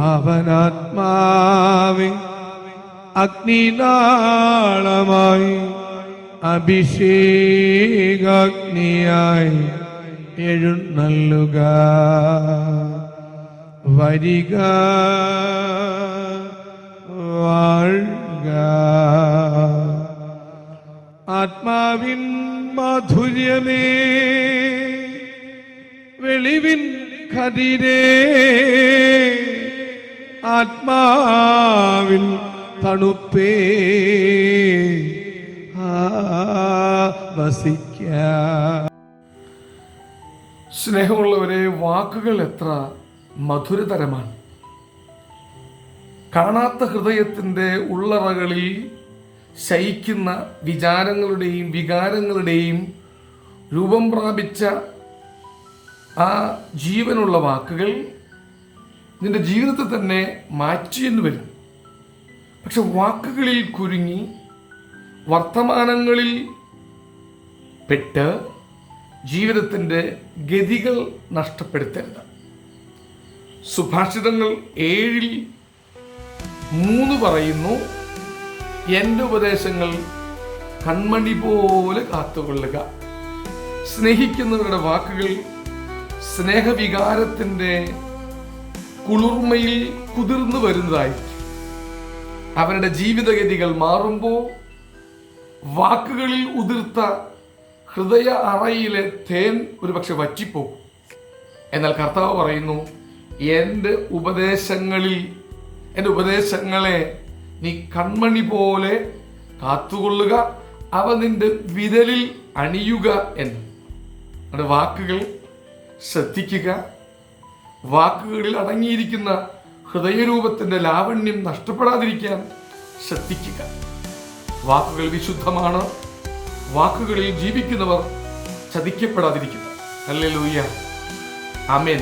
അവനാത്മാവെ അഗ്നിനാളമായി അഭിഷേകാഗ്നിയായി എഴുന്നള്ളുക. വരിക, വാഴുക. ആത്മാവിൻ മാധുര്യമേ, വെളിവിൻ കതിരേ, ആത്മാവിൻ തണുപ്പേ, വസിക്കാം. സ്നേഹമുള്ളവരെ, വാക്കുകൾ എത്ര മധുരതരമാണ്. കാണാത്ത ഹൃദയത്തിൻ്റെ ഉള്ളറകളിൽ ശയിക്കുന്ന വിചാരങ്ങളുടെയും വികാരങ്ങളുടെയും രൂപം പ്രാപിച്ച ആ ജീവനുള്ള വാക്കുകൾ നിന്റെ ജീവിതത്തെ തന്നെ മാറ്റിയെന്ന് വരും. പക്ഷെ വാക്കുകളിൽ കുരുങ്ങി വർത്തമാനങ്ങളിൽ പെട്ട് ജീവിതത്തിൻ്റെ ഗതികൾ നഷ്ടപ്പെടുത്തരുത്. സുഭാഷിതങ്ങൾ 7:3 പറയുന്നു, എൻ്റെ ഉപദേശങ്ങൾ കൺമണി പോലെ കാത്തുകൊള്ളുക. സ്നേഹിക്കുന്നവരുടെ വാക്കുകൾ സ്നേഹവികാരത്തിൻ്റെ കുളിർമയിൽ കുതിർന്നു വരുന്നതായിരിക്കും. അവരുടെ ജീവിതഗതികൾ മാറുമ്പോൾ വാക്കുകളിൽ ഉതിർത്ത ഹൃദയ അറയിലെ തേൻ ഒരുപക്ഷെ വറ്റിപ്പോകും. എന്നാൽ കർത്താവ് പറയുന്നു, എൻ്റെ ഉപദേശങ്ങളെ നീ കൺമണി പോലെ കാത്തുകൊള്ളുക, അവ നിന്റെ വിരലിൽ അണിയുക എന്ന്. നമ്മുടെ വാക്കുകൾ ശ്രദ്ധിക്കുക. വാക്കുകളിൽ അടങ്ങിയിരിക്കുന്ന ഹൃദയരൂപത്തിൻ്റെ ലാവണ്യം നഷ്ടപ്പെടാതിരിക്കാൻ ശ്രദ്ധിക്കുക. വാക്കുകൾ വിശുദ്ധമാണ്. വാക്കുകളിൽ ജീവിക്കുന്നവർ ചതിക്കപ്പെടാതിരിക്കുക. ഹല്ലേലൂയ, ആമേൻ.